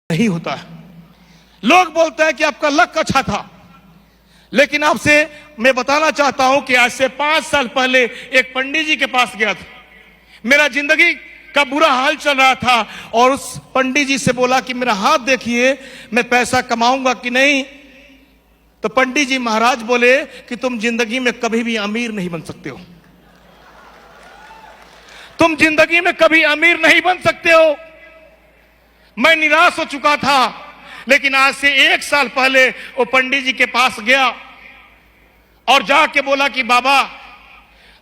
नहीं होता है। लोग बोलते हैं कि आपका लक अच्छा था, लेकिन आपसे मैं बताना चाहता हूं कि आज से 5 साल पहले एक पंडित जी के पास गया था। मेरा जिंदगी का बुरा हाल चल रहा था और उस पंडित जी से बोला कि मेरा हाथ देखिए, मैं पैसा कमाऊंगा कि नहीं। तो पंडित जी महाराज बोले कि तुम जिंदगी में कभी भी अमीर नहीं बन सकते हो, तुम जिंदगी में कभी अमीर नहीं बन सकते हो। मैं निराश हो चुका था, लेकिन आज से 1 साल पहले वो पंडित जी के पास गया और जाके बोला कि बाबा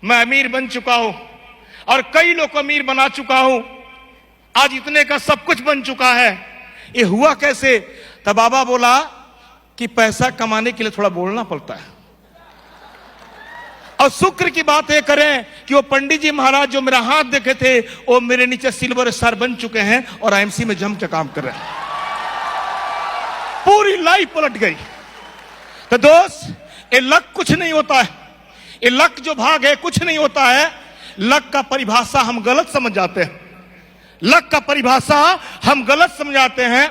मैं अमीर बन चुका हूं और कई लोग अमीर बना चुका हूं, आज इतने का सब कुछ बन चुका है, ये हुआ कैसे? तब बाबा बोला कि पैसा कमाने के लिए थोड़ा बोलना पड़ता है। और शुक्र की बात ये करें कि वो पंडित जी महाराज जो मेरा हाथ देखे थे वो मेरे नीचे सिल्वर स्टार बन चुके हैं और आईएमसी में जम के काम कर रहे हैं। पूरी लाइफ पलट गई। तो दोस्त, ये लक कुछ नहीं होता है, ये लक जो भाग है कुछ नहीं होता है। लक का परिभाषा हम गलत समझ जाते हैं, लक का परिभाषा हम गलत समझ जाते हैं।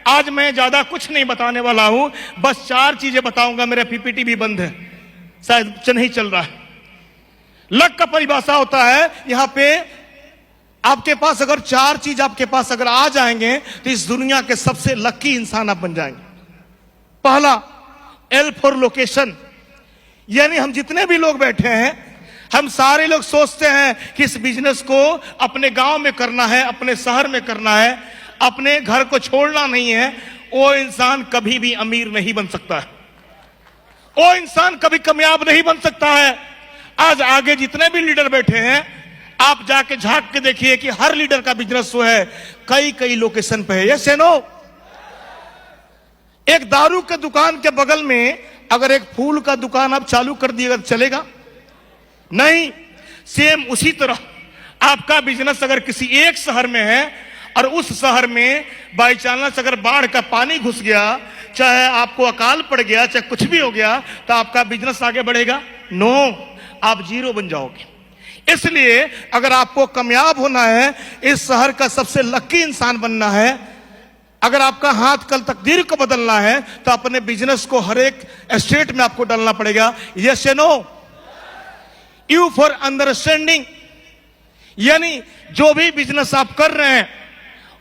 आज मैं ज्यादा कुछ नहीं बताने वाला हूं, बस 4 चीजें बताऊंगा। मेरा पीपीटी भी बंद है, शायद नहीं चल रहा है। लक का परिभाषा होता है, यहां पे आपके पास अगर 4 चीज आपके पास अगर आ जाएंगे तो इस दुनिया के सबसे लकी इंसान आप बन जाएंगे। पहला, एल फॉर लोकेशन, यानी हम जितने भी लोग बैठे हैं, हम सारे लोग सोचते हैं कि इस बिजनेस को अपने गांव में करना है, अपने शहर में करना है, अपने घर को छोड़ना नहीं है। वो इंसान कभी भी अमीर नहीं बन सकता है, वो इंसान कभी कामयाब नहीं बन सकता है। आज आगे जितने भी लीडर बैठे हैं, आप जाके झांक के देखिए कि हर लीडर का बिजनेस जो है कई लोकेशन पे है। यस या नो? एक दारू के दुकान के बगल में अगर एक फूल का दुकान आप चालू कर दिएगा तो चलेगा? नहीं। सेम उसी तरह आपका बिजनेस अगर किसी एक शहर में है और उस शहर में बाई चांस अगर बाढ़ का पानी घुस गया, चाहे आपको अकाल पड़ गया, चाहे कुछ भी हो गया, तो आपका बिजनेस आगे बढ़ेगा? नो, आप जीरो बन जाओगे। इसलिए अगर आपको कामयाब होना है, इस शहर का सबसे लकी इंसान बनना है, अगर आपका हाथ कल तकदीर को बदलना है, तो अपने बिजनेस को हर एक स्टेट में आपको डालना पड़ेगा। यस या नो? यू फॉर अंडरस्टैंडिंग, यानी जो भी बिजनेस आप कर रहे हैं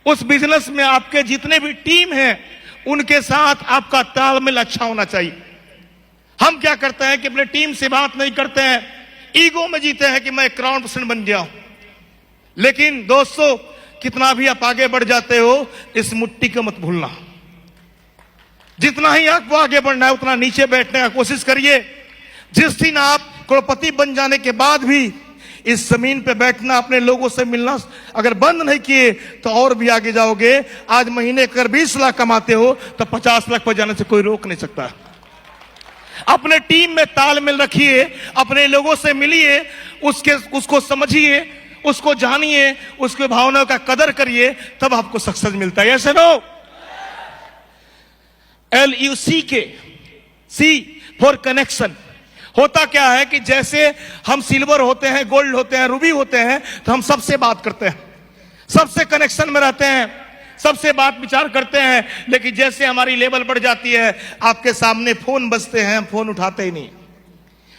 उस बिजनेस में आपके जितने भी टीम हैं उनके साथ आपका तालमेल अच्छा होना चाहिए। हम क्या करते हैं कि अपने टीम से बात नहीं करते हैं, ईगो में जीते हैं कि मैं क्राउन पर्सन बन गया हूं। लेकिन दोस्तों, कितना भी आप आगे बढ़ जाते हो, इस मुट्ठी को मत भूलना। जितना ही आपको आगे बढ़ना है उतना नीचे बैठने का कोशिश करिए। जिस दिन आप करोड़पति बन जाने के बाद भी इस जमीन पे बैठना, अपने लोगों से मिलना अगर बंद नहीं किए तो और भी आगे जाओगे। आज महीने अगर 20 लाख कमाते हो तो 50 लाख पर जाने से कोई रोक नहीं सकता। अपने टीम में तालमेल रखिए, अपने लोगों से मिलिए, उसको समझिए, उसको जानिए, उसके भावनाओं का कदर करिए, तब आपको सक्सेस मिलता है। ऐसे नो? LUCK, C for connection. होता क्या है कि जैसे हम सिल्वर होते हैं, गोल्ड होते हैं, रूबी होते हैं, तो हम सबसे बात करते हैं, सबसे कनेक्शन में रहते हैं, सबसे बात विचार करते हैं। लेकिन जैसे हमारी लेवल बढ़ जाती है, आपके सामने फोन बजते हैं, हम फोन उठाते ही नहीं,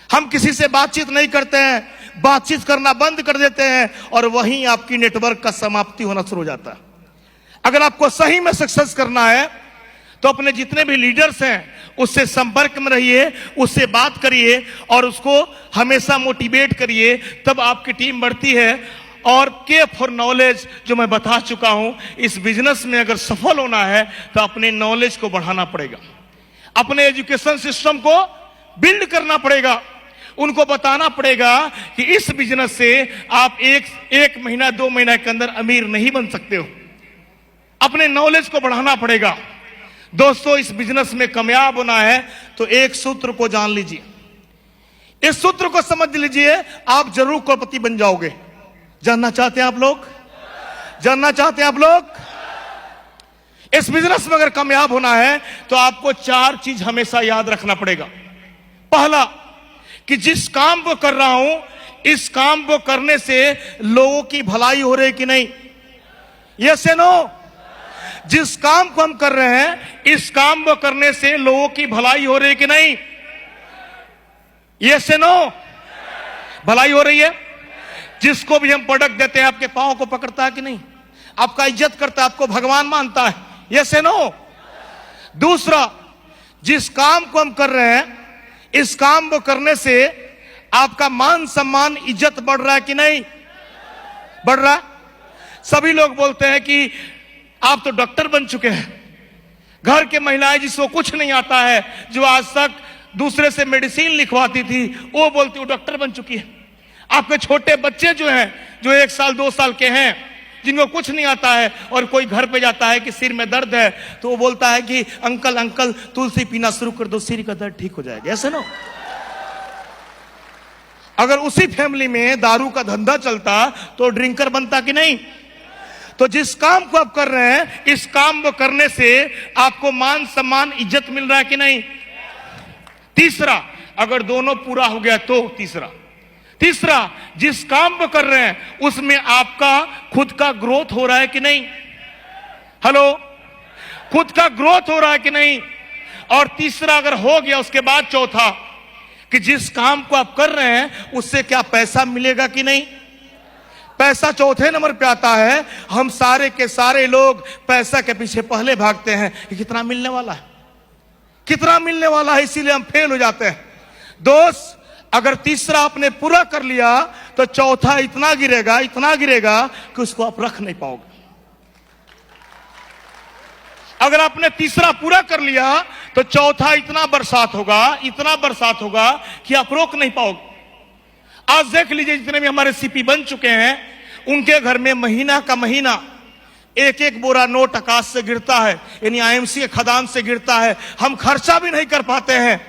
हम किसी से बातचीत नहीं करते हैं, बातचीत करना बंद कर देते हैं और वहीं आपकी नेटवर्क का समाप्ति होना शुरू हो जाता है। अगर आपको सही में सक्सेस करना है तो अपने जितने भी लीडर्स हैं उससे संपर्क में रहिए, उससे बात करिए और उसको हमेशा मोटिवेट करिए, तब आपकी टीम बढ़ती है। और के फॉर नॉलेज, जो मैं बता चुका हूं, इस बिजनेस में अगर सफल होना है तो अपने नॉलेज को बढ़ाना पड़ेगा, अपने एजुकेशन सिस्टम को बिल्ड करना पड़ेगा, उनको बताना पड़ेगा कि इस बिजनेस से आप एक महीना 2 महीना के अंदर अमीर नहीं बन सकते हो। अपने नॉलेज को बढ़ाना पड़ेगा। दोस्तों, इस बिजनेस में कामयाब होना है तो एक सूत्र को जान लीजिए, इस सूत्र को समझ लीजिए, आप जरूर करोड़पति बन जाओगे। जानना चाहते हैं आप लोग? जानना चाहते हैं आप लोग? इस बिजनेस में अगर कामयाब होना है तो आपको 4 चीज हमेशा याद रखना पड़ेगा। पहला, कि जिस काम को कर रहा हूं, इस काम को करने से लोगों की भलाई हो रही कि नहीं? यस या नो? जिस काम को हम कर रहे हैं, इस काम को करने से लोगों की भलाई हो रही है कि नहीं? ये से नो, भलाई हो रही है। जिसको भी हम प्रोडक्ट देते हैं, आपके पांव को पकड़ता है कि नहीं? आपका इज्जत करता है, आपको भगवान मानता है। ये से नो। दूसरा, जिस काम को हम कर रहे हैं, इस काम को करने से आपका मान सम्मान इज्जत बढ़ रहा है कि नहीं? बढ़ रहा है। सभी लोग बोलते हैं कि आप तो डॉक्टर बन चुके हैं। घर के महिलाएं जिसको कुछ नहीं आता है, जो आज तक दूसरे से मेडिसिन लिखवाती थी, वो बोलती वो डॉक्टर बन चुकी है। आपके छोटे बच्चे जो हैं, जो 1 साल 2 साल के हैं, जिनको कुछ नहीं आता है, और कोई घर पे जाता है कि सिर में दर्द है, तो वो बोलता है कि अंकल अंकल तुलसी पीना शुरू कर दो, सिर का दर्द ठीक हो जाएगा। ऐसे ना, अगर उसी फैमिली में दारू का धंधा चलता तो ड्रिंकर बनता कि नहीं? तो जिस काम को आप कर रहे हैं, इस काम को करने से आपको मान सम्मान इज्जत मिल रहा है कि नहीं? तीसरा, अगर दोनों पूरा हो गया तो तीसरा, जिस काम को कर रहे हैं उसमें आपका खुद का ग्रोथ हो रहा है कि नहीं? हेलो, खुद का ग्रोथ हो रहा है कि नहीं? और तीसरा अगर हो गया, उसके बाद चौथा, कि जिस काम को आप कर रहे हैं उससे क्या पैसा मिलेगा कि नहीं? पैसा चौथे नंबर पे आता है। हम सारे के सारे लोग पैसा के पीछे पहले भागते हैं कि कितना मिलने वाला है, कितना मिलने वाला है, इसीलिए हम फेल हो जाते हैं। दोस्त, अगर तीसरा आपने पूरा कर लिया तो चौथा इतना गिरेगा कि उसको आप रख नहीं पाओगे। अगर आपने तीसरा पूरा कर लिया तो चौथा इतना बरसात होगा कि आप रोक नहीं पाओगे। आज देख लीजिए, जितने भी हमारे सीपी बन चुके हैं, उनके घर में महीना का महीना एक एक बोरा नोट आकाश से गिरता है, यानी आईएमसी के खदान से गिरता है। हम खर्चा भी नहीं कर पाते हैं,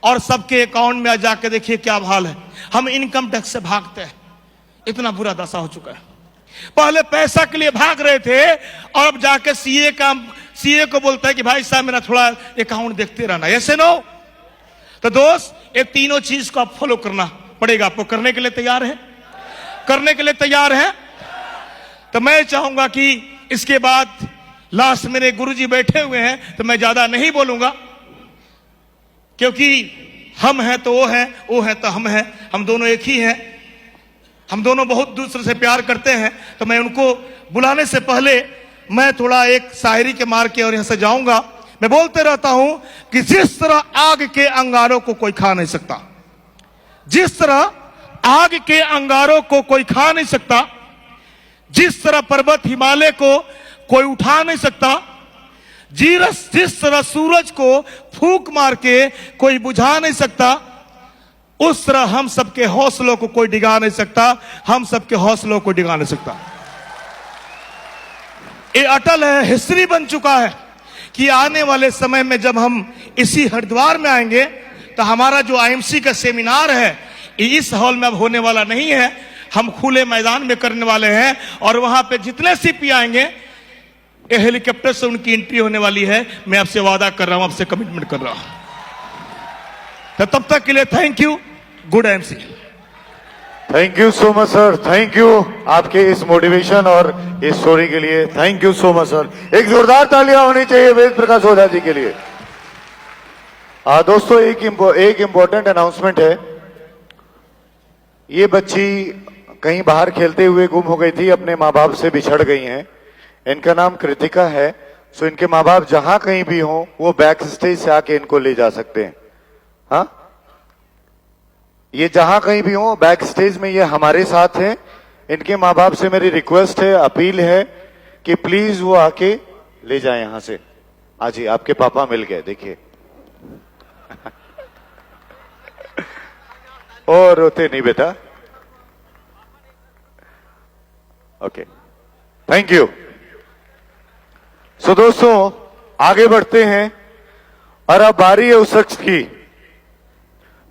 और सबके अकाउंट में जाके देखिए क्या हाल है। हम इनकम टैक्स से भागते हैं, इतना बुरा दशा हो चुका है। पहले पैसा के लिए भाग रहे थे, और अब जाके सीए को बोलता है कि भाई साहब मेरा थोड़ा अकाउंट देखते रहना। ऐसे नो। तो दोस्त, ये तीनों चीज को आप फॉलो करना पड़ेगा। आपको करने के लिए तैयार है? करने के लिए तैयार है? तो मैं चाहूंगा कि इसके बाद लास्ट मेरे गुरुजी बैठे हुए हैं, तो मैं ज्यादा नहीं बोलूंगा, क्योंकि हम हैं तो वो हैं, वो हैं तो हम हैं, हम दोनों एक ही हैं। हम दोनों बहुत दूसरे से प्यार करते हैं। तो मैं उनको बुलाने से पहले मैं थोड़ा एक शायरी के मार के और यहां से जाऊंगा। मैं बोलते रहता हूं कि जिस तरह आग के अंगारों को कोई खा नहीं सकता, जिस तरह आग के अंगारों को कोई खा नहीं सकता, जिस तरह पर्वत हिमालय को कोई उठा नहीं सकता, जिस तरह सूरज को फूंक मार के कोई बुझा नहीं सकता, उस तरह हम सबके हौसलों को कोई डिगा नहीं सकता, हम सबके हौसलों को डिगा नहीं सकता। ये अटल है, हिस्ट्री बन चुका है कि आने वाले समय में जब हम इसी हरिद्वार में आएंगे तो हमारा जो आईएमसी का सेमिनार है, इस हॉल में अब होने वाला नहीं है, हम खुले मैदान में करने वाले हैं। और वहां पे जितने सीपी आएंगे, ये हेलीकॉप्टर से उनकी एंट्री होने वाली है। मैं आपसे वादा कर रहा हूं, आपसे कमिटमेंट कर रहा हूं। तो तब तक के लिए thank you, good MC. Thank you so much sir, thank you आपके इस मोटिवेशन और इस स्टोरी के लिए। Thank you so much sir. एक जोरदार तालियां होनी चाहिए वेद प्रकाश ओझा जी के लिए। दोस्तों, एक इंपॉर्टेंट अनाउंसमेंट है। ये बच्ची कहीं बाहर खेलते हुए गुम हो गई थी, अपने माँ बाप से बिछड़ गई हैं। इनका नाम कृतिका है। सो इनके माँ बाप जहां कहीं भी हों, वो बैक स्टेज से आके इनको ले जा सकते हैं। हाँ, ये जहां कहीं भी हो, बैक स्टेज में ये हमारे साथ हैं। इनके माँ बाप से मेरी रिक्वेस्ट है, अपील है कि प्लीज वो आके ले जाए यहां से। आज ही आपके पापा मिल गए, देखिए। और रोते नहीं बेटा। Okay, thank you. सो दोस्तों, आगे बढ़ते हैं और अब बारी है उस शख्स की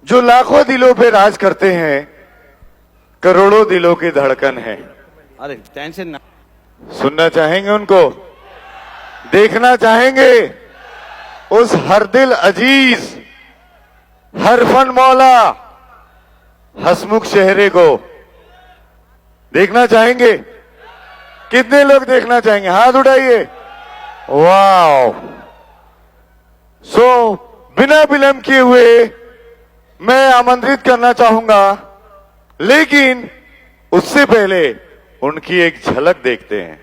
जो लाखों दिलों पे राज करते हैं, करोड़ों दिलों की धड़कन है। अरे टेंशन ना। सुनना चाहेंगे उनको, देखना चाहेंगे उस हर दिल अजीज, हर फन मौला, हसमुख चेहरे को देखना चाहेंगे। कितने लोग देखना चाहेंगे? हाथ उठाइए। वाओ। सो बिना विलंब किए हुए मैं आमंत्रित करना चाहूंगा, लेकिन उससे पहले उनकी एक झलक देखते हैं।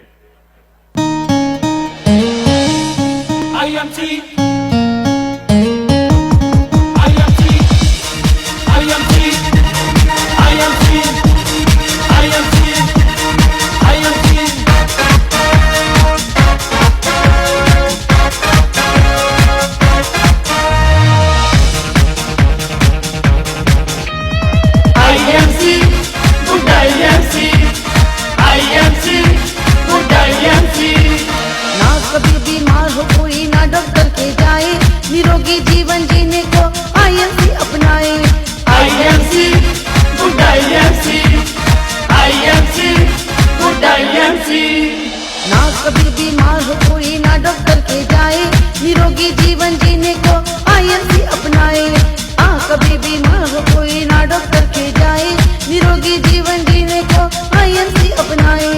ना कभी बीमार हो कोई ना डॉक्टर के जाए, निरोगी जीवन जीने को आईएमसी अपनाए। IMC good IMC, IMC good IMC. ना कभी बीमार हो कोई ना डॉक्टर के जाए, निरोगी जीवन जीने को आईएमसी अपनाए। कभी बीमार हो कोई ना डॉक्टर के जाए, निरोगी जीवन जीने को आईएमसी अपनाए।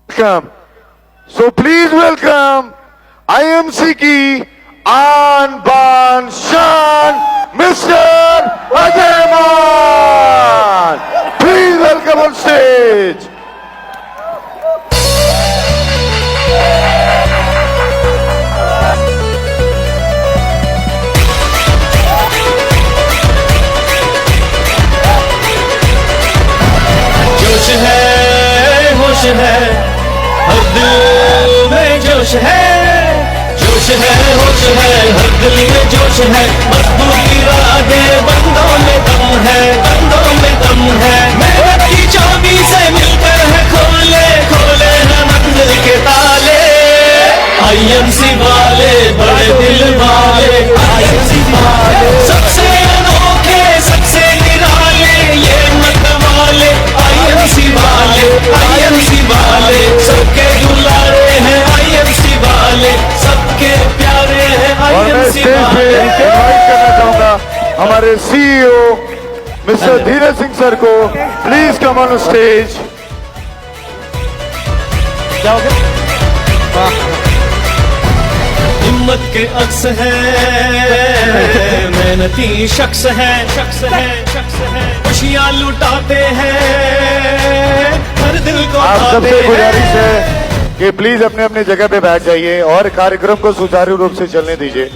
Welcome. So please welcome IMC की आन बान शान मिस्टर अजय मान। Please welcome on stage. जोश है होश है हर दिल में जोश है, जोश है होश है हर दिल में जोश है। मजबूत इरादे बंदों में दम है, बंदों में दम है। मेहनत की चाबी से मिलकर है खोले, खोले हैं मंजिल के ताले। आईएमसी वाले बड़े दिल वाले, आईएमसी वाले सबसे अनोखे सबसे निराले, ये मत वाले आईएमसी वाले, आईएमसी वाले सबके दुलारे हैं। आईएमसी वाले सबके प्यारे हैं। और मैं आईएमसी स्टेज पे वाले इनवाइट करना चाहूंगा हमारे CEO mister Dheeraj Singh sir को। Please come on stage. हिम्मत के अक्स है, मेहनती शख्स है, शख्स है, शख्स है। खुशियाँ लुटाते हैं, हर दिल को आप भाते सबसे गुजारिश हैं। है कि प्लीज अपने अपने जगह पे बैठ जाइए और कार्यक्रम को सुचारू रूप से चलने दीजिए।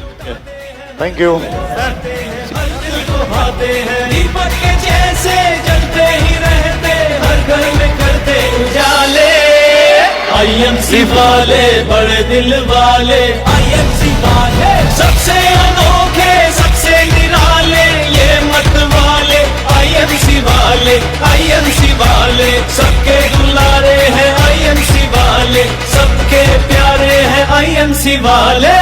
Thank you. दिल को भाते हैं, दीपक के जैसे जलते ही रहते, हर घर में करते उजाले। आईएमसी वाले बड़े दिल वाले, आईएमसी वाले सबसे अनोखे सबसे निराले, ये मत वाले आईएमसी वाले, आईएमसी वाले सबके दुलारे हैं। आईएमसी वाले सबके प्यारे हैं। आईएमसी वाले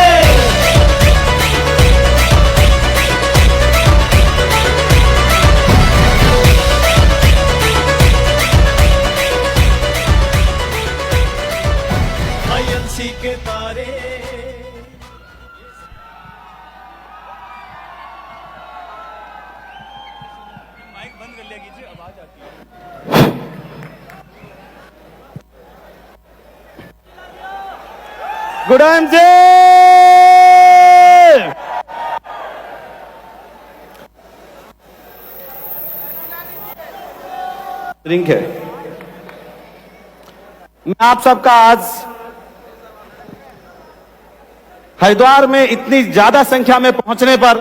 आईएमसी के तारे। माइक बंद कर लिया कीजिए, आवाज आती है। Good IMC. ड्रिंक है। मैं आप सबका आज हरिद्वार में इतनी ज्यादा संख्या में पहुंचने पर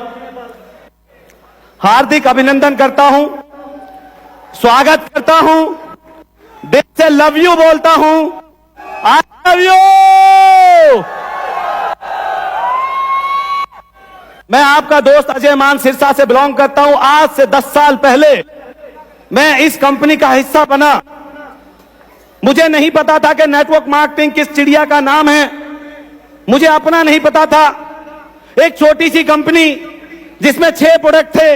हार्दिक अभिनंदन करता हूं, स्वागत करता हूं, दिल से लव यू बोलता हूं। I love you. मैं आपका दोस्त अजय मान सिरसा से बिलोंग करता हूं। आज से 10 साल पहले मैं इस कंपनी का हिस्सा बना। मुझे नहीं पता था कि नेटवर्क मार्केटिंग किस चिड़िया का नाम है, मुझे अपना नहीं पता था। एक छोटी सी कंपनी जिसमें 6 प्रोडक्ट थे,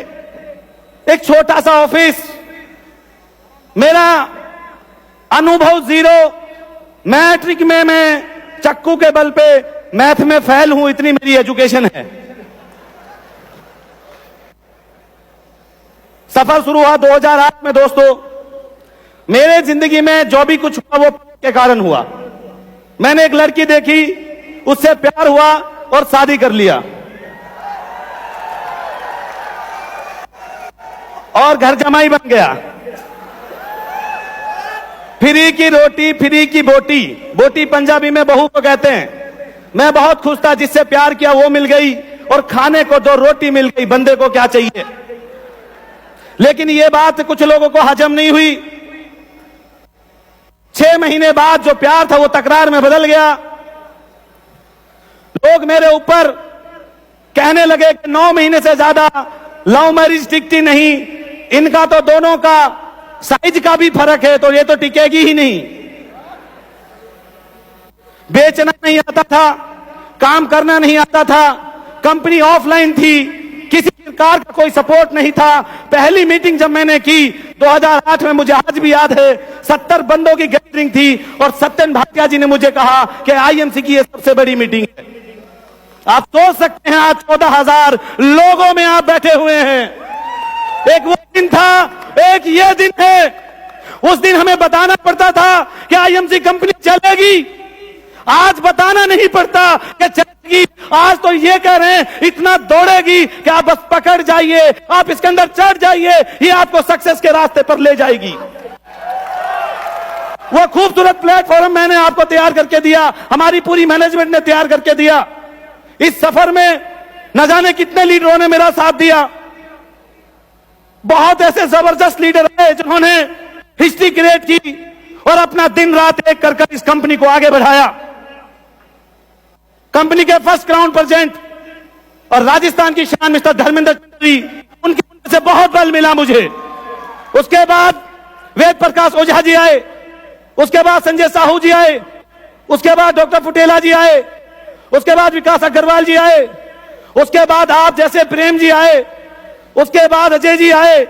एक छोटा सा ऑफिस, मेरा अनुभव जीरो। मैट्रिक में मैं चक्कू के बल पे मैथ में फेल हूं, इतनी मेरी एजुकेशन है। सफर शुरू हुआ 2008 में। दोस्तों, मेरे जिंदगी में जो भी कुछ हुआ वो के कारण हुआ। मैंने एक लड़की देखी, उससे प्यार हुआ और शादी कर लिया और घर जमाई बन गया। फ्री की रोटी फ्री की बोटी, बोटी पंजाबी में बहू को कहते हैं। मैं बहुत खुश था, जिससे प्यार किया वो मिल गई और खाने को 2 रोटी मिल गई। बंदे को क्या चाहिए? लेकिन ये बात कुछ लोगों को हजम नहीं हुई। 6 महीने बाद जो प्यार था वो तकरार में बदल गया। लोग मेरे ऊपर कहने लगे कि 9 महीने से ज्यादा लव मैरिज टिकती नहीं, इनका तो दोनों का साइज का भी फर्क है, तो ये तो टिकेगी ही नहीं। बेचना नहीं आता था, काम करना नहीं आता था, कंपनी ऑफलाइन थी, किसी प्रकार का कोई सपोर्ट नहीं था। पहली मीटिंग जब मैंने की 2008 में, मुझे आज भी याद है, 70 बंदों की गैदरिंग थी और सत्यन भाटिया जी ने मुझे कहा कि आईएमसी की ये सबसे बड़ी मीटिंग है। आप सोच सकते हैं आज 14,000 लोगों में आप बैठे हुए हैं। एक वो दिन था, एक ये दिन है। उस दिन हमें बताना पड़ता था कि आईएमसी कंपनी चलेगी, आज बताना नहीं पड़ता कि चलेगी। आज तो ये कह रहे हैं इतना दौड़ेगी कि आप बस पकड़ जाइए, आप इसके अंदर चढ़ जाइए, ये आपको सक्सेस के रास्ते पर ले जाएगी। वो खूबसूरत प्लेटफॉर्म मैंने आपको तैयार करके दिया, हमारी पूरी मैनेजमेंट ने तैयार करके दिया। इस सफर में न जाने कितने लीडरों ने मेरा साथ दिया। बहुत ऐसे जबरदस्त लीडर है जिन्होंने हिस्ट्री क्रिएट की और अपना दिन रात एक कर इस कंपनी को आगे बढ़ाया। कंपनी के फर्स्ट क्राउन प्रेजेंट और राजस्थान की शान मिस्टर धर्मेंद्र चौधरी, उनके से बहुत बल मिला मुझे। उसके बाद वेद प्रकाश ओझा जी आए, उसके बाद संजय साहू जी आए, उसके बाद डॉक्टर फुटेला जी आए, उसके बाद विकास अग्रवाल जी आए, उसके बाद आप जैसे प्रेम जी आए, उसके बाद अजय जी आए।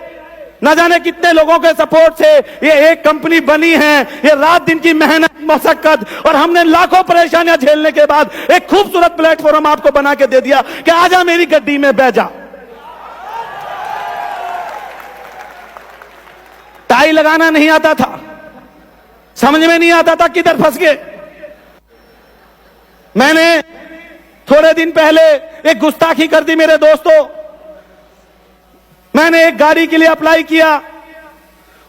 न जाने कितने लोगों के सपोर्ट से ये एक कंपनी बनी है। ये रात दिन की मेहनत, मशक्कत और हमने लाखों परेशानियां झेलने के बाद एक खूबसूरत प्लेटफॉर्म आपको बना के दे दिया कि आजा मेरी गड्डी में बैठ जा। टाई लगाना नहीं आता था, समझ में नहीं आता था किधर फंस गए। मैंने थोड़े दिन पहले एक गुस्ताखी कर दी मेरे दोस्तों। मैंने एक गाड़ी के लिए अप्लाई किया,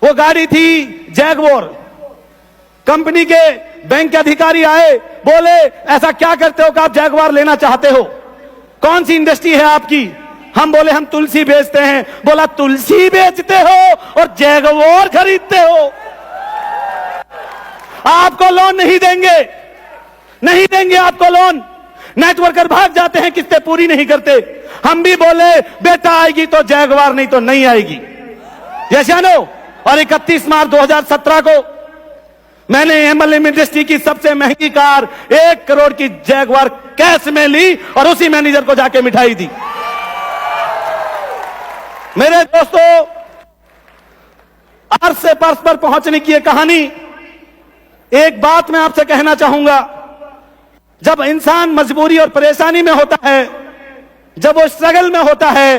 वो गाड़ी थी जैगवार। कंपनी के बैंक के अधिकारी आए, बोले ऐसा क्या करते हो कि आप जैगवार लेना चाहते हो, कौन सी इंडस्ट्री है आपकी? हम बोले हम तुलसी बेचते हैं। बोला तुलसी बेचते हो और जैगवार खरीदते हो, आपको लोन नहीं देंगे, नहीं देंगे आपको लोन। नेटवर्कर भाग जाते हैं, किस्तें पूरी नहीं करते। हम भी बोले बेटा आएगी तो जैगवार, नहीं तो नहीं आएगी। यस या नो? और 31 मार्च 2017 को मैंने एमएलएम इंडस्ट्री की सबसे महंगी कार 1 करोड़ की जैगवार कैश में ली और उसी मैनेजर को जाके मिठाई दी। मेरे दोस्तों, अर्थ से पर्स पर पहुंचने की यह कहानी, एक बात मैं आपसे कहना चाहूंगा, जब इंसान मजबूरी और परेशानी में होता है, जब वो स्ट्रगल में होता है,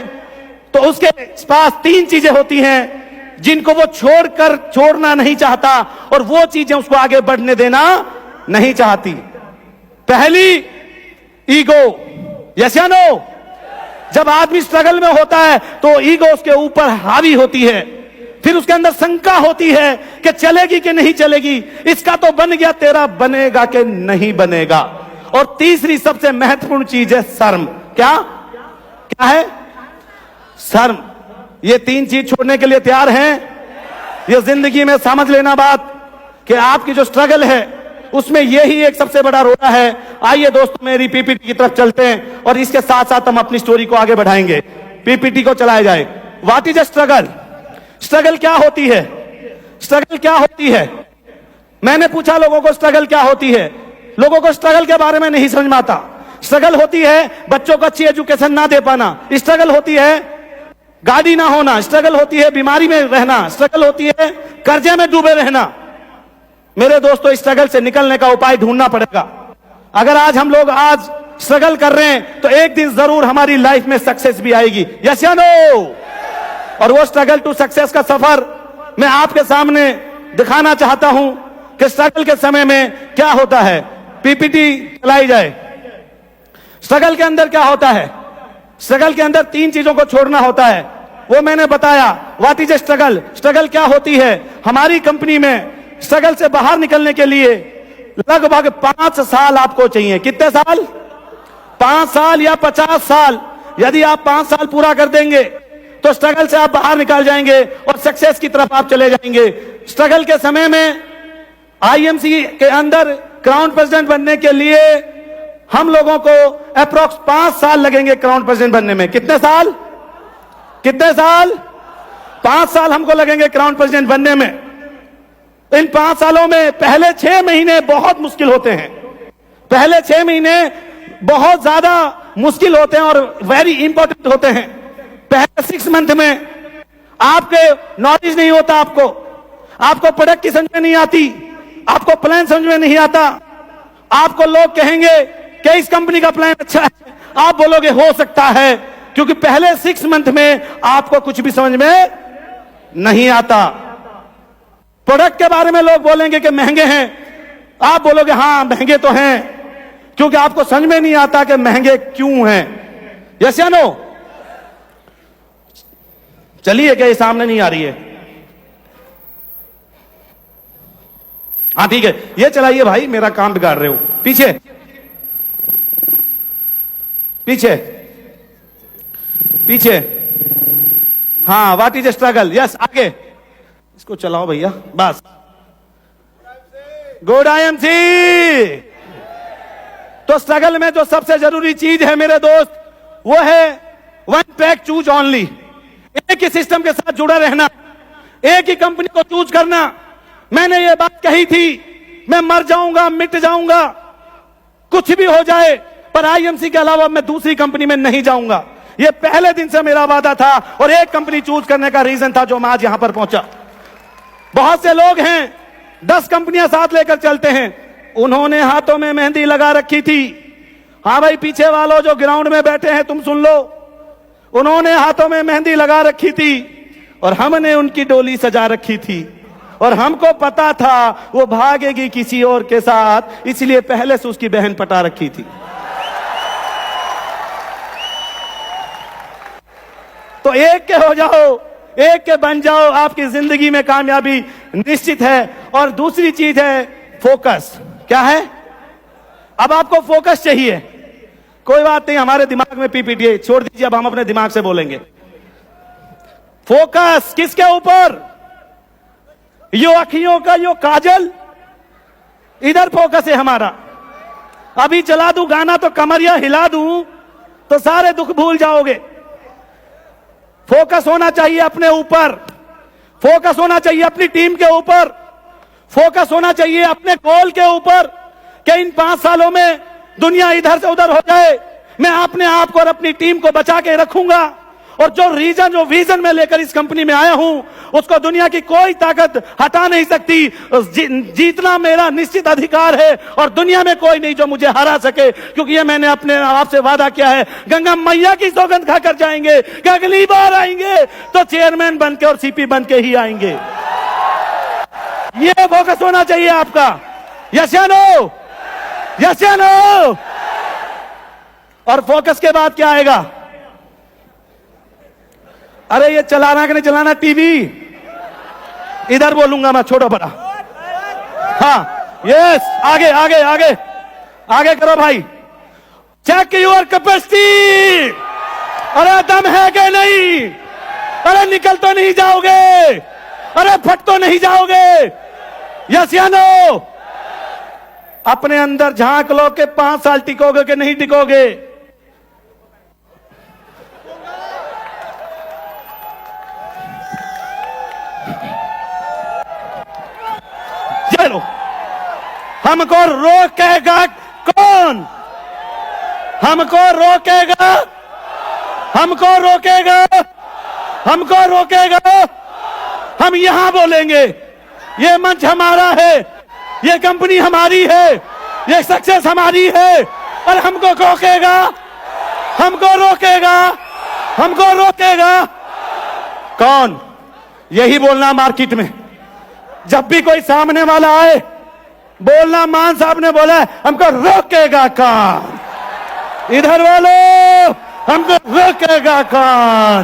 तो उसके पास 3 चीजें होती हैं जिनको वो छोड़ना नहीं चाहता और वो चीजें उसको आगे बढ़ने देना नहीं चाहती। पहली, ईगो। यस या नो? जब आदमी स्ट्रगल में होता है तो ईगो उसके ऊपर हावी होती है, फिर उसके अंदर शंका होती है कि चलेगी कि नहीं चलेगी, इसका तो बन गया, तेरा बनेगा कि नहीं बनेगा। और तीसरी सबसे महत्वपूर्ण चीज है शर्म। क्या क्या है? शर्म। ये 3 चीज छोड़ने के लिए तैयार हैं? ये जिंदगी में समझ लेना बात कि आपकी जो स्ट्रगल है उसमें यही एक सबसे बड़ा रोड़ा है। आइए दोस्तों, मेरी पीपीटी की तरफ चलते हैं और इसके साथ साथ हम अपनी स्टोरी को आगे बढ़ाएंगे। पीपीटी को चलाया जाए। What is a struggle? Struggle क्या होती है? स्ट्रगल क्या होती है? मैंने पूछा लोगों को स्ट्रगल क्या होती है। लोगों को स्ट्रगल के बारे में नहीं समझ में आता। स्ट्रगल होती है बच्चों को अच्छी एजुकेशन ना दे पाना, स्ट्रगल होती है गाड़ी ना होना, स्ट्रगल होती है बीमारी में रहना, स्ट्रगल होती है कर्जे में डूबे रहना। मेरे दोस्तों, स्ट्रगल से निकलने का उपाय ढूंढना पड़ेगा। अगर आज हम लोग आज स्ट्रगल कर रहे हैं तो एक दिन जरूर हमारी लाइफ में सक्सेस भी आएगी। यस या नो? और वो स्ट्रगल टू सक्सेस का सफर मैं आपके सामने दिखाना चाहता हूं। कि स्ट्रगल के समय में क्या होता है। पीपीटी चलाई जाए। स्ट्रगल के अंदर क्या होता है? स्ट्रगल के अंदर 3 चीजों को छोड़ना होता है, वो मैंने बताया। What is a struggle? Struggle क्या होती है? हमारी कंपनी में स्ट्रगल से बाहर निकलने के लिए लगभग 5 साल आपको चाहिए। कितने साल? 5 साल या 50 साल। यदि आप 5 साल पूरा कर देंगे तो स्ट्रगल से आप बाहर निकल जाएंगे और सक्सेस की तरफ आप चले जाएंगे। स्ट्रगल के समय में आईएमसी के अंदर क्राउन प्रेसिडेंट बनने के लिए हम लोगों को अप्रोक्स 5 साल लगेंगे क्राउन प्रेसिडेंट बनने में। कितने साल? कितने साल? 5 साल हमको लगेंगे क्राउन प्रेसिडेंट बनने में। इन 5 सालों में पहले 6 महीने बहुत मुश्किल होते हैं। पहले 6 महीने बहुत ज्यादा मुश्किल होते हैं और वेरी इंपॉर्टेंट होते हैं। पहले 6 मंथ में आपके नॉलेज नहीं होता, आपको प्रोडक्ट की समझ में नहीं आती, आपको प्लान समझ में नहीं आता। आपको लोग कहेंगे कि इस कंपनी का प्लान अच्छा है, आप बोलोगे हो सकता है, क्योंकि पहले 6 मंथ में आपको कुछ भी समझ में नहीं आता। प्रोडक्ट के बारे में लोग बोलेंगे कि महंगे हैं, आप बोलोगे हाँ महंगे तो हैं, क्योंकि आपको समझ में नहीं आता कि महंगे क्यों हैं। यस या नो? चलिए, क्या ये सामने नहीं आ रही है? हाँ ठीक है, ये चलाइए भाई, मेरा काम बिगाड़ रहे हो। पीछे पीछे पीछे। हाँ, what is a struggle? Yes, आगे इसको चलाओ भैया, बस। Good IMC. तो स्ट्रगल में जो सबसे जरूरी चीज है मेरे दोस्त, वो है वन ट्रैक चूज ओनली। एक ही सिस्टम के साथ जुड़ा रहना, एक ही कंपनी को चूज करना। मैंने ये बात कही थी, मैं मर जाऊंगा, मिट जाऊंगा, कुछ भी हो जाए, पर आईएमसी के अलावा मैं दूसरी कंपनी में नहीं जाऊंगा। ये पहले दिन से मेरा वादा था और एक कंपनी चूज करने का रीजन था जो मैं आज यहां पर पहुंचा। बहुत से लोग हैं 10 कंपनियां साथ लेकर चलते हैं, उन्होंने हाथों में मेहंदी लगा रखी थी। हाँ भाई, पीछे वालों जो ग्राउंड में बैठे हैं तुम सुन लो, उन्होंने हाथों में मेहंदी लगा रखी थी और हमने उनकी डोली सजा रखी थी, और हमको पता था वो भागेगी किसी और के साथ, इसलिए पहले से उसकी बहन पटा रखी थी। तो एक के हो जाओ, एक के बन जाओ, आपकी जिंदगी में कामयाबी निश्चित है। और दूसरी चीज है फोकस। क्या है? अब आपको फोकस चाहिए। कोई बात नहीं, हमारे दिमाग में पीपीटी छोड़ दीजिए, अब हम अपने दिमाग से बोलेंगे। फोकस किसके ऊपर? यो अखियों का यो काजल, इधर फोकस है हमारा। अभी चला दूं गाना तो कमरिया हिला दूं तो सारे दुख भूल जाओगे। फोकस होना चाहिए अपने ऊपर, फोकस होना चाहिए अपनी टीम के ऊपर, फोकस होना चाहिए अपने गोल के ऊपर कि इन 5 सालों में दुनिया इधर से उधर हो जाए, मैं अपने आप को और अपनी टीम को बचा के रखूंगा। और जो विजन में लेकर इस कंपनी में आया हूं, उसको दुनिया की कोई ताकत हटा नहीं सकती। जीतना मेरा निश्चित अधिकार है और दुनिया में कोई नहीं जो मुझे हरा सके, क्योंकि ये मैंने अपने आप से वादा किया है। गंगा मैया की सौगंध खाकर जाएंगे कि अगली बार आएंगे तो चेयरमैन बनके और सीपी बनके ही आएंगे। ये फोकस होना चाहिए आपका। यस या नो? यस या नो? और फोकस के बाद क्या आएगा? अरे ये चलाना कि नहीं चलाना टीवी? इधर बोलूंगा मैं, छोड़ो बड़ा। हाँ, यस, आगे आगे आगे आगे करो भाई। Check your capacity. अरे दम है कि नहीं? अरे निकल तो नहीं जाओगे? अरे फट तो नहीं जाओगे? यस या नो? अपने अंदर झांक लो कि 5 साल टिकोगे कि नहीं टिकोगे। चलो, हमको रोकेगा कौन? हमको रोकेगा, हमको रोकेगा, हमको रोकेगा। हम यहां बोलेंगे, ये मंच हमारा है, ये कंपनी हमारी है, ये सक्सेस हमारी है, और हमको रोकेगा, हमको रोकेगा, हमको रोकेगा कौन? यही बोलना मार्केट में। जब भी कोई सामने वाला आए बोलना मान साहब ने बोला हमको रोकेगा कौन? इधर वालों, हमको रोकेगा कौन?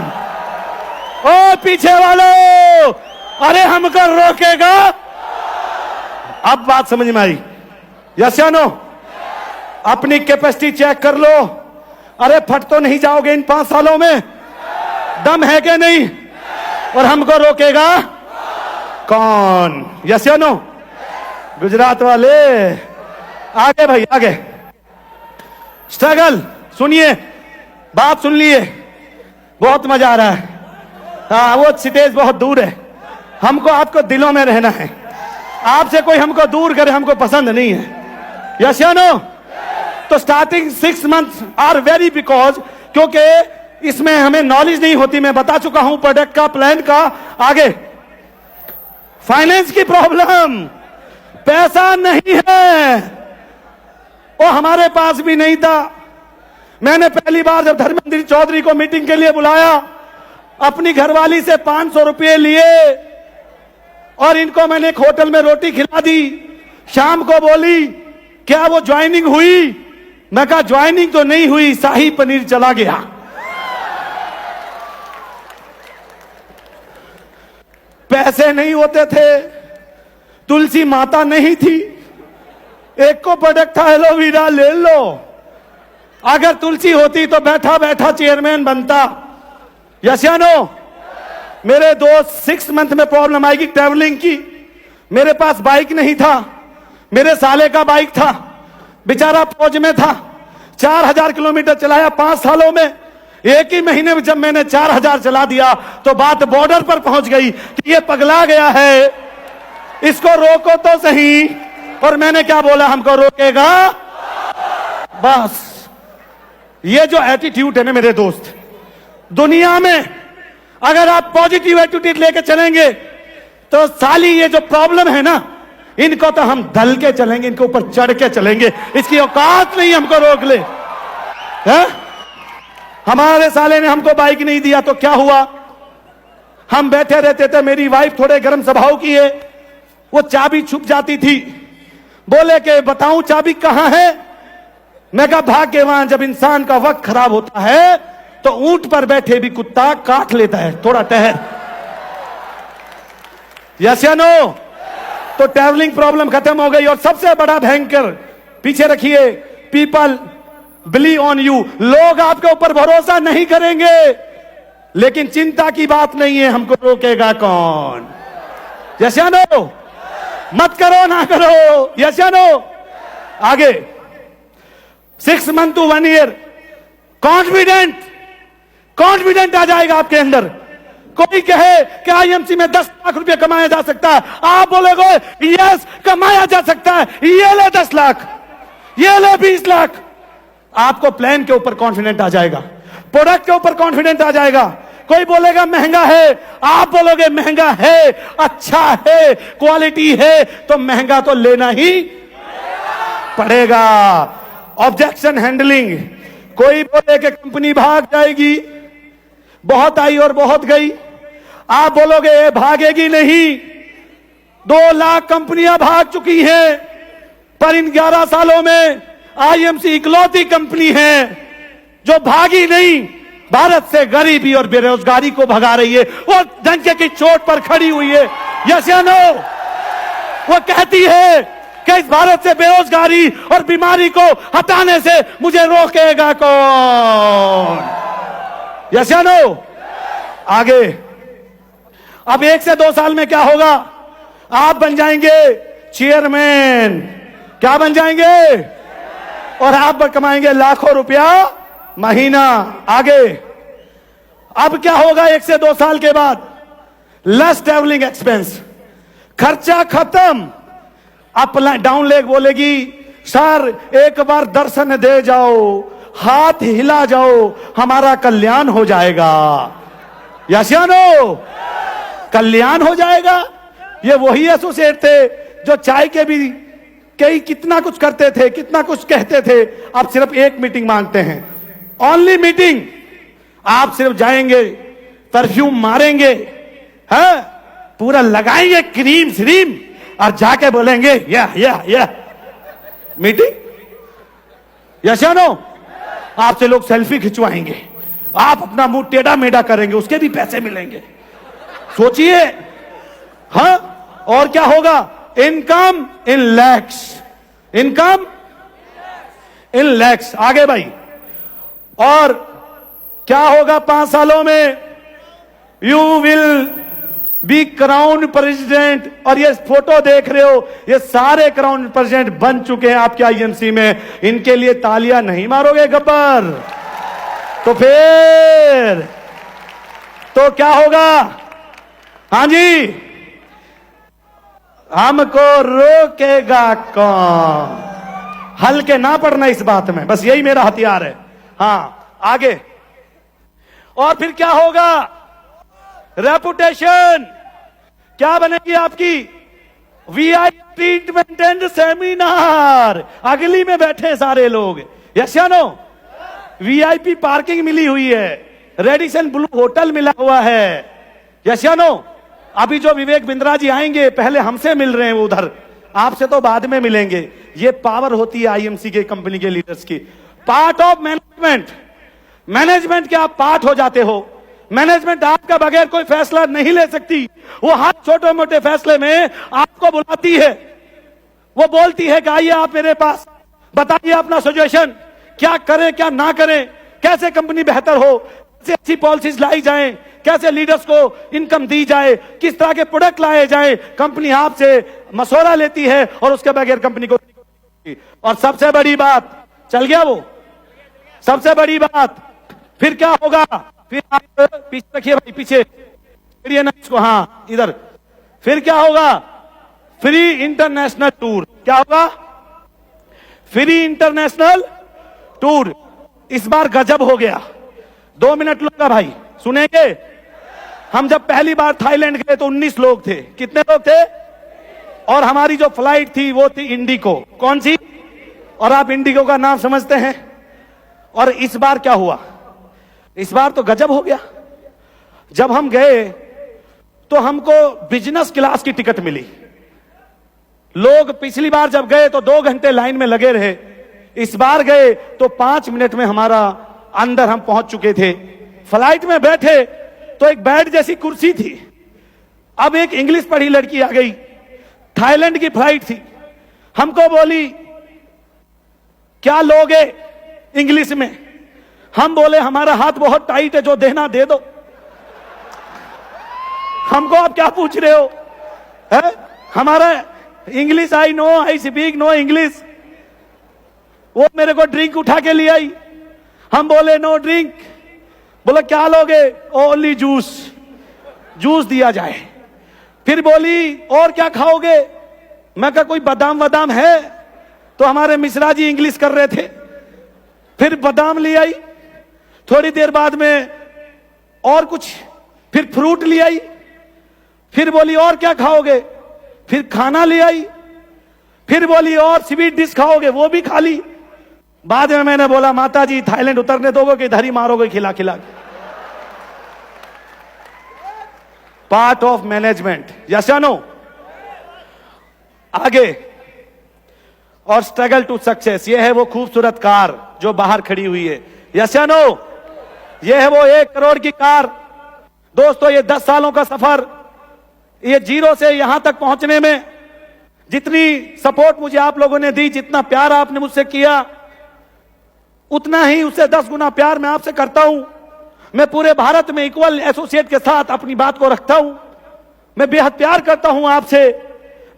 ओ पीछे वालों, अरे हमको रोकेगा? अब बात समझ में आई? यस या नो? अपनी कैपेसिटी चेक कर लो। अरे फट तो नहीं जाओगे इन 5 सालों में? दम है कि नहीं? और हमको रोकेगा कौन? यस या नो? गुजरात वाले आगे भाई आगे। स्ट्रगल सुनिए, बात सुन लिए, बहुत मजा आ रहा है। हाँ, वो स्टेज बहुत दूर है, हमको आपको दिलों में रहना है। आपसे कोई हमको दूर करे हमको पसंद नहीं है। यस या नो? तो starting 6 months are very because, क्योंकि इसमें हमें नॉलेज नहीं होती। मैं बता चुका हूं प्रोडक्ट का, प्लान का। आगे फाइनेंस की प्रॉब्लम, पैसा नहीं है, वो हमारे पास भी नहीं था। मैंने पहली बार जब धर्मेंद्र चौधरी को मीटिंग के लिए बुलाया, अपनी घरवाली से 500 रुपये लिए और इनको मैंने एक होटल में रोटी खिला दी। शाम को बोली क्या वो ज्वाइनिंग हुई? मैं कहा ज्वाइनिंग तो नहीं हुई, शाही पनीर चला गया। पैसे नहीं होते थे, तुलसी माता नहीं थी, एक को प्रोडक्ट था एलोवेरा ले लो। अगर तुलसी होती तो बैठा बैठा चेयरमैन बनता। यस या नो? मेरे दोस्त 6 मंथ में प्रॉब्लम आएगी ट्रैवलिंग की। मेरे पास बाइक नहीं था, मेरे साले का बाइक था, बेचारा फौज में था। 4000 किलोमीटर चलाया 5 सालों में। एक ही महीने में जब मैंने 4000 चला दिया तो बात बॉर्डर पर पहुंच गई कि ये पगला गया है, इसको रोको तो सही। और मैंने क्या बोला? हमको रोकेगा? बस ये जो एटीट्यूड है ना मेरे दोस्त, दुनिया में अगर आप पॉजिटिव एटीट्यूड लेके चलेंगे तो साली ये जो प्रॉब्लम है ना, इनको तो हम दल के चलेंगे, इनके ऊपर चढ़ के चलेंगे। इसकी औकात नहीं हमको रोक ले। है? हमारे साले ने हमको बाइक नहीं दिया तो क्या हुआ? हम बैठे रहते थे। मेरी वाइफ थोड़े गर्म स्वभाव की है, वो चाबी छुप जाती थी। बोले कि बताऊं चाबी कहां है? मैं कहा भाग्यवान, जब इंसान का वक्त खराब होता है तो ऊंट पर बैठे भी कुत्ता काट लेता है, थोड़ा ठहर। यस या नो? तो ट्रैवलिंग प्रॉब्लम खत्म हो गई। और सबसे बड़ा भयंकर, पीछे रखिए, पीपल बिलीव ऑन यू। लोग आपके ऊपर भरोसा नहीं करेंगे, लेकिन चिंता की बात नहीं है, हमको रोकेगा कौन? यस या नो? मत करो ना करो। यस या नो? आगे 6 मंथ टू 1 ईयर कॉन्फिडेंट आ जाएगा आपके अंदर। कोई कहे कि आईएमसी में 10 लाख रुपए कमाया जा सकता है, आप बोलोगे यस कमाया जा सकता है, ये ले 10 लाख, ये ले 20 लाख। आपको प्लान के ऊपर कॉन्फिडेंट आ जाएगा, प्रोडक्ट के ऊपर कॉन्फिडेंट आ जाएगा। कोई बोलेगा महंगा है, आप बोलोगे महंगा है, अच्छा है, क्वालिटी है, तो महंगा तो लेना ही पड़ेगा। ऑब्जेक्शन हैंडलिंग, कोई बोले कि कंपनी भाग जाएगी, बहुत आई और बहुत गई, आप बोलोगे ये भागेगी नहीं। 2 लाख कंपनियां भाग चुकी हैं, पर इन 11 सालों में आईएमसी इकलौती कंपनी है जो भागी नहीं, भारत से गरीबी और बेरोजगारी को भगा रही है। वो डंके की चोट पर खड़ी हुई है। यस या नो? वो कहती है कि इस भारत से बेरोजगारी और बीमारी को हटाने से मुझे रोकेगा कौन? यस या नो? आगे अब 1 से 2 साल में क्या होगा? आप बन जाएंगे चेयरमैन। क्या बन जाएंगे? और आप कमाएंगे लाखों रुपया महीना। आगे अब क्या होगा 1 से 2 साल के बाद? लेस ट्रैवलिंग एक्सपेंस, खर्चा खत्म। अप डाउन लेग बोलेगी सर एक बार दर्शन दे जाओ, हाथ हिला जाओ, हमारा कल्याण हो जाएगा। यस या नो? कल्याण हो जाएगा। ये वही एसोसिएट थे जो चाय के भी कई कितना कुछ करते थे, कितना कुछ कहते थे, आप सिर्फ एक मीटिंग मांगते हैं, ओनली मीटिंग। आप सिर्फ जाएंगे, परफ्यूम मारेंगे, है पूरा लगाएंगे क्रीम श्रीम, और जाके बोलेंगे या मीटिंग। यस या नो? आपसे लोग सेल्फी खिंचवाएंगे, आप अपना मुंह टेढ़ा मेढ़ा करेंगे, उसके भी पैसे मिलेंगे। सोचिए। हाँ, और क्या होगा? Income in lakhs, income in lakhs. आगे भाई, और क्या होगा 5 सालों में? You will be crown president. और ये फोटो देख रहे हो, ये सारे क्राउन प्रेसिडेंट बन चुके हैं आपके आईएनसी में। इनके लिए तालियां नहीं मारोगे गब्बर? तो फिर तो क्या होगा? हां जी, हमको रोकेगा कौन? हल्के ना पड़ना इस बात में, बस यही मेरा हथियार है। हां, आगे। और फिर क्या होगा? रेपुटेशन क्या बनेगी आपकी? VIP treatment and seminar. अगली में बैठे सारे लोग। यस या नो? वीआईपी पार्किंग मिली हुई है, रेडिसन ब्लू होटल मिला हुआ है। यस या नो? अभी जो विवेक बिंद्रा जी आएंगे, पहले हमसे मिल रहे हैं उधर, आपसे तो बाद में मिलेंगे। ये पावर होती है आईएमसी के, कंपनी के लीडर्स की। पार्ट ऑफ मैनेजमेंट, मैनेजमेंट के आप पार्ट हो जाते हो। मैनेजमेंट आपका बगैर कोई फैसला नहीं ले सकती। वो हर छोटे मोटे फैसले में आपको बुलाती है, वो बोलती है कि आइए आप मेरे पास, बताइए अपना सजेशन, क्या करें क्या ना करें, कैसे कंपनी बेहतर हो, कैसे अच्छी पॉलिसीज लाई जाएं, कैसे लीडर्स को इनकम दी जाए, किस तरह के प्रोडक्ट लाए जाएं। कंपनी आपसे मशवरा लेती है और उसके बगैर कंपनी को। और सबसे बड़ी बात, चल गया वो, सबसे बड़ी बात, फिर क्या होगा? फिर आप पीछे रखिए भाई, पीछे ना इसको, हाँ इधर। फिर क्या होगा? Free international tour. क्या होगा? Free international tour. इस बार गजब हो गया। 2 मिनट लूंगा भाई, सुनेंगे? हम जब पहली बार थाईलैंड गए तो 19 लोग थे। कितने लोग थे? और हमारी जो फ्लाइट थी वो थी इंडिगो। कौन सी? और आप इंडिगो का नाम समझते हैं। और इस बार क्या हुआ? इस बार तो गजब हो गया। जब हम गए तो हमको बिजनेस क्लास की टिकट मिली। लोग पिछली बार जब गए तो 2 घंटे लाइन में लगे रहे, इस बार गए तो 5 मिनट में हमारा अंदर हम पहुंच चुके थे। फ्लाइट में बैठे तो एक बेड जैसी कुर्सी थी। अब एक इंग्लिश पढ़ी लड़की आ गई, थाईलैंड की फ्लाइट थी, हमको बोली क्या लोगे इंग्लिश में। हम बोले हमारा हाथ बहुत टाइट है, जो देना दे दो। हमको आप क्या पूछ रहे हो? है? हमारा English I know, I speak no English. वो मेरे को ड्रिंक उठा के ले आई। हम बोले नो ड्रिंक। बोला क्या लोगे? ओनली जूस, जूस दिया जाए। फिर बोली और क्या खाओगे? मैं कहा कोई बादाम वादाम है? तो हमारे मिश्रा जी इंग्लिश कर रहे थे। फिर बादाम ले आई। थोड़ी देर बाद में और कुछ, फिर फ्रूट ले आई। फिर बोली और क्या खाओगे? फिर खाना ले आई। फिर बोली और स्वीट डिश खाओगे? वो भी खा ली। बाद में मैंने बोला माता जी थाईलैंड उतरने दोगे कि इधर ही मारोगे खिला खिला के? Part of management. यस या नो? आगे। और स्ट्रगल टू सक्सेस, ये है वो खूबसूरत कार जो बाहर खड़ी हुई है। यस या नो? ये है वो 1 करोड़ की कार। दोस्तों ये 10 सालों का सफर, ये जीरो से यहां तक पहुंचने में जितनी सपोर्ट मुझे आप लोगों ने दी, जितना प्यार आपने मुझसे किया, उतना ही उससे 10 गुना प्यार मैं आपसे करता हूं। मैं पूरे भारत में इक्वल एसोसिएट के साथ अपनी बात को रखता हूं। मैं बेहद प्यार करता हूं आपसे।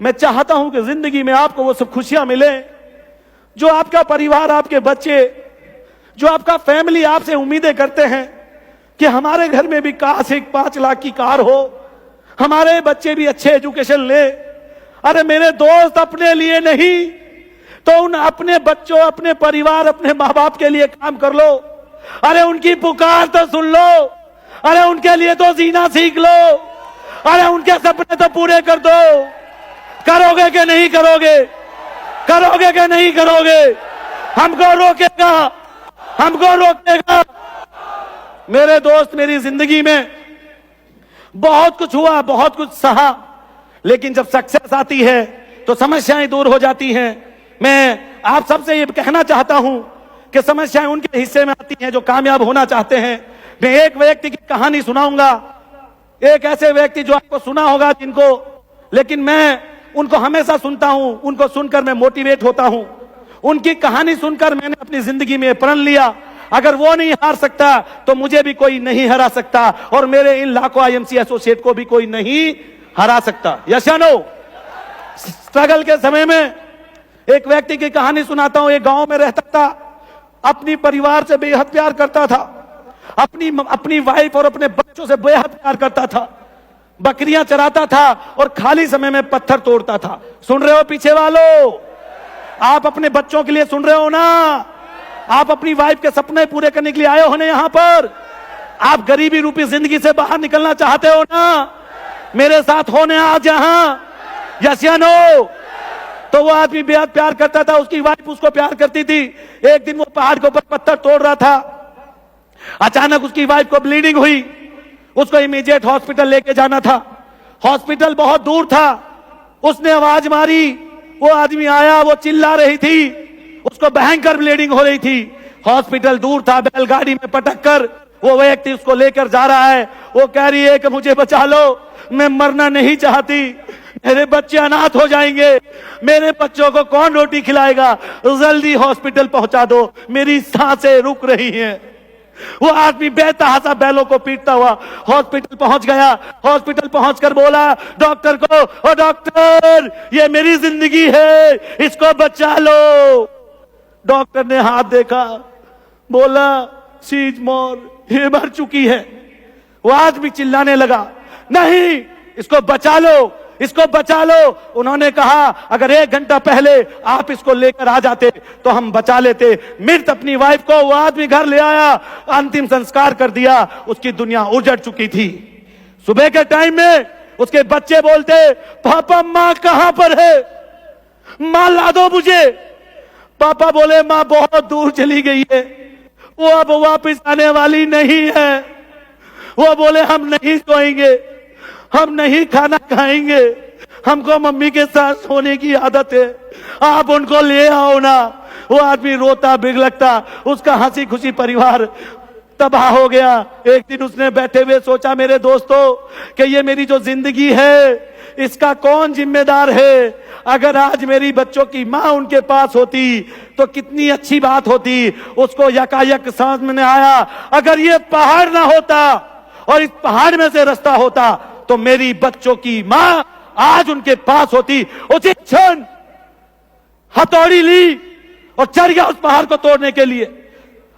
मैं चाहता हूं कि जिंदगी में आपको वो सब खुशियां मिले जो आपका परिवार, आपके बच्चे, जो आपका फैमिली आपसे उम्मीदें करते हैं कि हमारे घर में भी काश एक 5 लाख की कार हो, हमारे बच्चे भी अच्छे एजुकेशन ले। अरे मेरे दोस्त, अपने लिए नहीं तो उन अपने बच्चों, अपने परिवार, अपने माँ बाप के लिए काम कर लो। अरे उनकी पुकार तो सुन लो। अरे उनके लिए तो जीना सीख लो। अरे उनके सपने तो पूरे कर दो। करोगे कि नहीं करोगे? करोगे कि नहीं करोगे? हमको रोकेगा, हमको रोकेगा। मेरे दोस्त, मेरी जिंदगी में बहुत कुछ हुआ, बहुत कुछ सहा, लेकिन जब सक्सेस आती है तो समस्याएं दूर हो जाती हैं। मैं आप सबसे ये कहना चाहता हूं कि समस्याएं उनके हिस्से में आती हैं जो कामयाब होना चाहते हैं। मैं एक व्यक्ति की कहानी सुनाऊंगा, एक ऐसे व्यक्ति जो आपको सुना होगा जिनको, लेकिन मैं उनको हमेशा सुनता हूं, उनको सुनकर मैं मोटिवेट होता हूं। उनकी कहानी सुनकर मैंने अपनी जिंदगी में प्रण लिया, अगर वो नहीं हार सकता तो मुझे भी कोई नहीं हरा सकता, और मेरे इन लाखों आईएमसी एसोसिएट को भी कोई नहीं हरा सकता। यस या नो? स्ट्रगल के समय में एक व्यक्ति की कहानी सुनाता हूं। एक गांव में रहता था, अपनी परिवार से बेहद प्यार करता था, अपनी वाइफ और अपने बच्चों से बेहद प्यार करता था, बकरियां चराता था और खाली समय में पत्थर तोड़ता था। सुन रहे हो पीछे वालों? आप अपने बच्चों के लिए सुन रहे हो ना? आप अपनी वाइफ के सपने पूरे करने के लिए आए हो ना यहाँ पर? आप गरीबी रूपी जिंदगी से बाहर निकलना चाहते हो ना? मेरे साथ होने आज यहाँ, यस या नो? तो वो आदमी बेहद प्यार करता था, उसकी वाइफ उसको प्यार करती थी। एक दिन वो पहाड़ के ऊपर पत्थर तोड़ रहा था, अचानक उसकी वाइफ को ब्लीडिंग हुई, उसको इमीडिएट हॉस्पिटल लेके जाना था। हॉस्पिटल बहुत दूर था, उसने आवाज मारी, वो आदमी आया, वो चिल्ला रही थी, उसको भयंकर ब्लीडिंग हो रही थी। हॉस्पिटल दूर था, बैलगाड़ी में पटक कर वो व्यक्ति उसको लेकर जा रहा है। वो कह रही है कि मुझे बचा लो, मैं मरना नहीं चाहती, मेरे बच्चे अनाथ हो जाएंगे, मेरे बच्चों को कौन रोटी खिलाएगा, जल्दी हॉस्पिटल पहुंचा दो, मेरी सांसें रुक रही हैं। वो आदमी बेतहासा बैलों को पीटता हुआ हॉस्पिटल पहुंच गया। हॉस्पिटल पहुंचकर बोला डॉक्टर को, ओ डॉक्टर, ये मेरी जिंदगी है, इसको बचा लो। डॉक्टर ने हाथ देखा, बोला शी इज मोर, ये मर चुकी है। वो आदमी चिल्लाने लगा, नहीं, इसको बचा लो, इसको बचा लो। उन्होंने कहा अगर 1 घंटा पहले आप इसको लेकर आ जाते तो हम बचा लेते। मृत अपनी वाइफ को वो आदमी घर ले आया, अंतिम संस्कार कर दिया, उसकी दुनिया उजड़ चुकी थी। सुबह के टाइम में उसके बच्चे बोलते, पापा माँ कहां पर है, माँ ला दो मुझे। पापा बोले माँ बहुत दूर चली गई है, वो अब वापस आने वाली नहीं है। वो बोले हम नहीं सोएंगे, हम नहीं खाना खाएंगे, हमको मम्मी के साथ सोने की आदत है, आप उनको ले आओ ना। वो आदमी रोता बिगड़ता, उसका हंसी खुशी परिवार तबाह हो गया। एक दिन उसने बैठे हुए सोचा, मेरे दोस्तों, कि ये मेरी जो जिंदगी है इसका कौन जिम्मेदार है। अगर आज मेरी बच्चों की माँ उनके पास होती तो कितनी अच्छी बात होती। उसको यकायक समझ में आया, अगर ये पहाड़ ना होता और इस पहाड़ में से रास्ता होता तो मेरी बच्चों की मां आज उनके पास होती। उसी क्षण हथौड़ी ली और चढ़ गया उस पहाड़ को तोड़ने के लिए।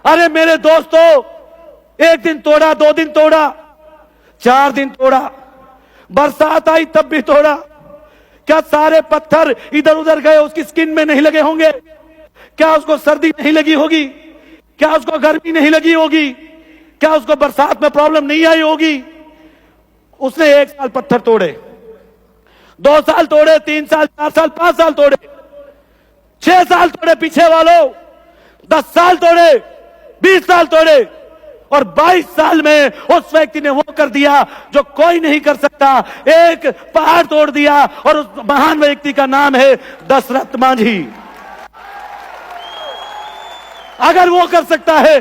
अरे मेरे दोस्तों, 1 दिन तोड़ा, 2 दिन तोड़ा, 4 दिन तोड़ा, बरसात आई तब भी तोड़ा। क्या सारे पत्थर इधर उधर गए उसकी स्किन में नहीं लगे होंगे? क्या उसको सर्दी नहीं लगी होगी? क्या उसको गर्मी नहीं लगी होगी? क्या उसको बरसात में प्रॉब्लम नहीं आई होगी? उसने 1 साल पत्थर तोड़े, 2 साल तोड़े, 3 साल, 4 साल, 5 साल तोड़े, 6 साल तोड़े पीछे वालों, 10 साल तोड़े, 20 साल तोड़े, और 22 साल में उस व्यक्ति ने वो कर दिया जो कोई नहीं कर सकता। एक पहाड़ तोड़ दिया, और उस महान व्यक्ति का नाम है दशरथ मांझी। अगर वो कर सकता है,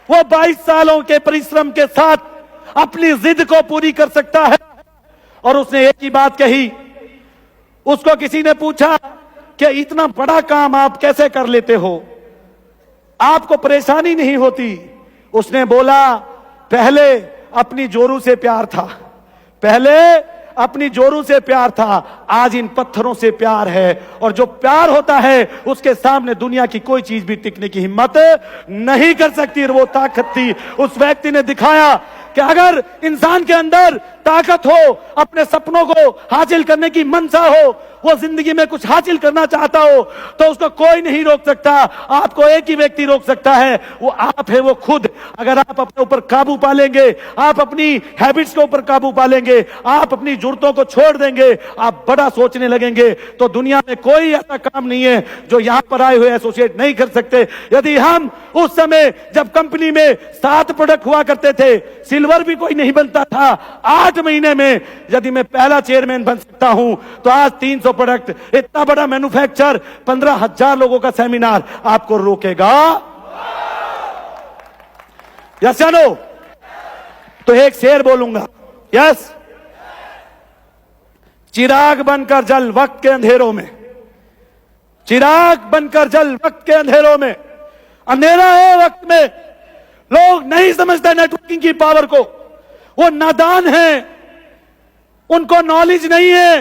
वो 22 सालों के परिश्रम के साथ अपनी जिद को पूरी कर सकता है। और उसने एक ही बात कही, उसको किसी ने पूछा कि इतना बड़ा काम आप कैसे कर लेते हो, आपको परेशानी नहीं होती? उसने बोला, पहले अपनी जोरू से प्यार था, पहले अपनी जोरू से प्यार था, आज इन पत्थरों से प्यार है। और जो प्यार होता है उसके सामने दुनिया की कोई चीज भी टिकने की हिम्मत नहीं कर सकती। और वो ताकत थी, उस व्यक्ति ने दिखाया कि अगर इंसान के अंदर ताकत हो, अपने सपनों को हासिल करने की मनसा हो, वो जिंदगी में कुछ हासिल करना चाहता हो, तो उसको कोई नहीं रोक सकता। आपको एक ही व्यक्ति रोक सकता है, वो आप है, वो खुद। अगर आप अपने ऊपर काबू पा लेंगे, आप अपनी हैबिट्स के ऊपर काबू पा लेंगे, आप अपनी जरूरतों को छोड़ देंगे, आप बड़े बड़ा सोचने लगेंगे तो दुनिया में कोई ऐसा काम नहीं है जो यहां पर आए हुए एसोसिएट नहीं कर सकते। यदि हम उस समय जब कंपनी में 7 प्रोडक्ट हुआ करते थे, सिल्वर भी कोई नहीं बनता था, 8 महीने में यदि मैं पहला चेयरमैन बन सकता हूं तो आज 300 प्रोडक्ट, इतना बड़ा मैन्युफैक्चर, 15,000 लोगों का सेमिनार आपको रोकेगा? यस या नो? तो एक शेर बोलूंगा, यस। चिराग बनकर जल वक्त के अंधेरों में, चिराग बनकर जल वक्त के अंधेरों में। अंधेरा है वक्त में, लोग नहीं समझते नेटवर्किंग की पावर को, वो नादान हैं, उनको नॉलेज नहीं है।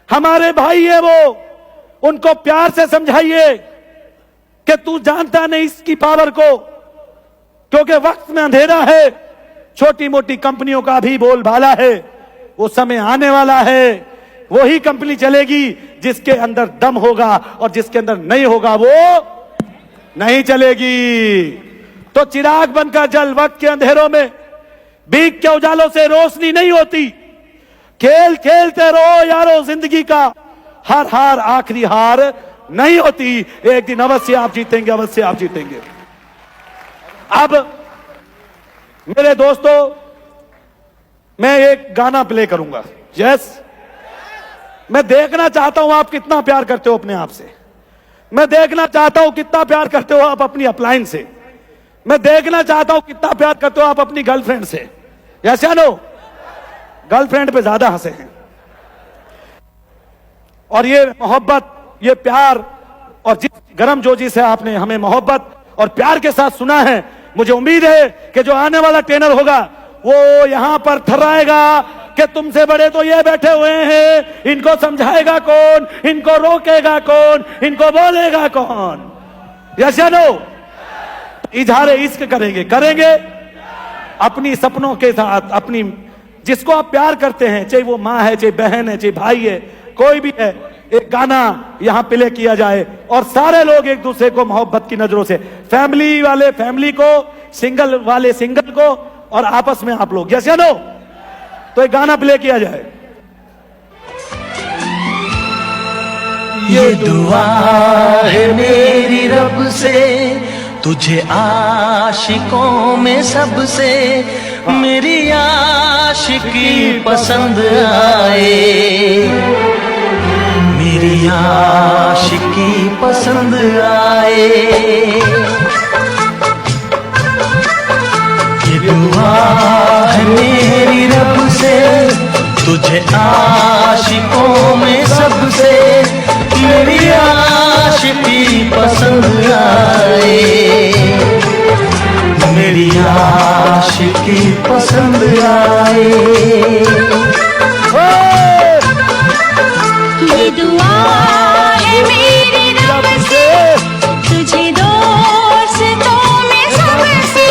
हमारे भाई है वो, उनको प्यार से समझाइए कि तू जानता नहीं इसकी पावर को, क्योंकि वक्त में अंधेरा है। छोटी मोटी कंपनियों का भी बोलबाला है, वो समय आने वाला है, वही कंपनी चलेगी जिसके अंदर दम होगा, और जिसके अंदर नहीं होगा वो नहीं चलेगी। तो चिराग बनकर जल वक्त के अंधेरों में, भीख के उजालों से रोशनी नहीं होती। खेल खेलते रहो यारो जिंदगी का, हर हार आखिरी हार नहीं होती। एक दिन अवश्य आप जीतेंगे, अवश्य आप जीतेंगे। अब मेरे दोस्तों, मैं एक गाना प्ले करूंगा। यस, मैं देखना चाहता हूं आप कितना प्यार करते हो अपने आप से। मैं देखना चाहता हूं कितना प्यार करते हो आप अपनी अप्लायंस से। मैं देखना चाहता हूं कितना प्यार करते हो आप अपनी गर्लफ्रेंड से। यस या नो? गर्लफ्रेंड पे ज्यादा हंसे हैं। और ये मोहब्बत, ये प्यार, और जिस गर्मजोशी से आपने हमें मोहब्बत और प्यार के साथ सुना है, मुझे उम्मीद है कि जो आने वाला ट्रेनर होगा वो यहां पर थर्राएगा कि तुमसे बड़े तो ये बैठे हुए हैं, इनको समझाएगा कौन, इनको रोकेगा कौन, इनको बोलेगा कौन। यस या नो? इजहार इश्क करेंगे अपनी सपनों के साथ, अपनी जिसको आप प्यार करते हैं, चाहे वो माँ है, चाहे बहन है, चाहे भाई है, कोई भी है। एक गाना यहां प्ले किया जाए और सारे लोग एक दूसरे को मोहब्बत की नजरों से, फैमिली वाले फैमिली को, सिंगल वाले सिंगल को, और आपस में आप लोग। यस या नो? तो एक गाना प्ले किया जाए। ये दुआ है मेरी रब से, तुझे आशिकों में सबसे मेरी आशिकी पसंद आए, मेरी आशिकी पसंद आए। ये दुआ है मेरी रब से, तुझे आशिकों में सबसे मेरी आशिकी पसंद आए, मेरी आशिकी पसंद आए। ये दुआ है मेरी रब से, तुझे दोस्तों में सबसे